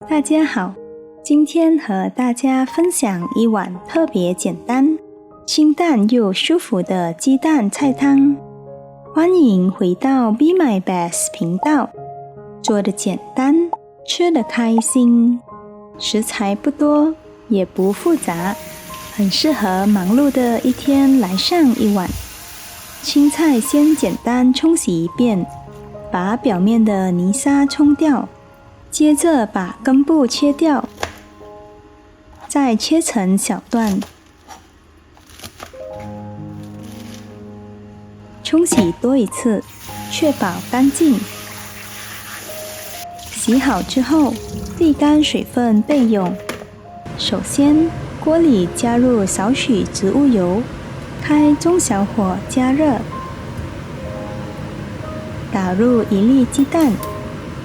大家好，今天和大家分享一碗特别简单、清淡又舒服的鸡蛋菜汤。欢迎回到 Be My Best 频道，做得简单，吃得开心。食材不多，也不复杂，很适合忙碌的一天来上一碗。青菜先简单冲洗一遍，把表面的泥沙冲掉，接着把根部切掉，再切成小段。冲洗多一次，确保干净。洗好之后，沥干水分备用。首先，锅里加入少许植物油，开中小火加热。打入1粒鸡蛋，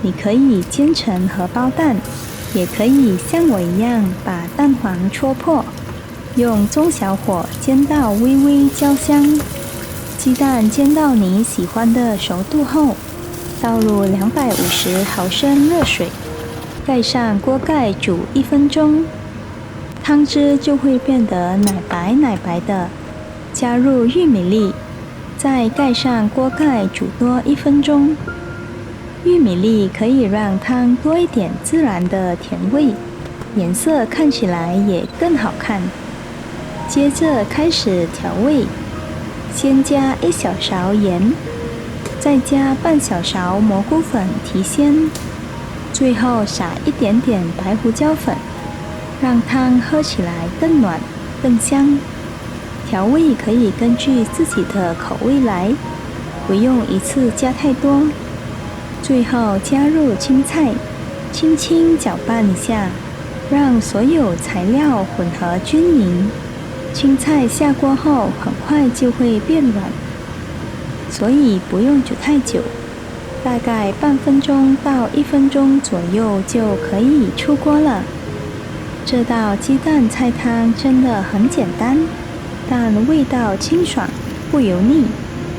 你可以煎成荷包蛋，也可以像我一样把蛋黄戳破，用中小火煎到微微焦香。鸡蛋煎到你喜欢的熟度后，倒入250毫升热水，盖上锅盖煮1分钟，汤汁就会变得奶白的。加入玉米粒，再盖上锅盖煮多1分钟。玉米粒可以让汤多一点自然的甜味，颜色看起来也更好看。接着开始调味，先加1小勺盐，再加半小勺蘑菇粉提鲜，最后撒一点点白胡椒粉，让汤喝起来更暖更香。调味可以根据自己的口味来，不用一次加太多。最后加入青菜，轻轻搅拌一下，让所有材料混合均匀。青菜下锅后很快就会变软，所以不用煮太久，大概半分钟到1分钟左右就可以出锅了。这道鸡蛋菜汤真的很简单，但味道清爽，不油腻，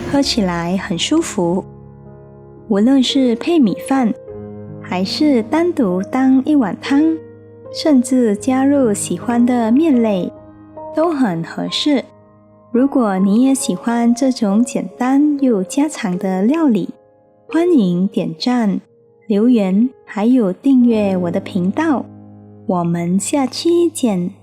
喝起来很舒服。无论是配米饭，还是单独当一碗汤，甚至加入喜欢的面类，都很合适。如果你也喜欢这种简单又家常的料理，欢迎点赞、留言，还有订阅我的频道。我们下期见。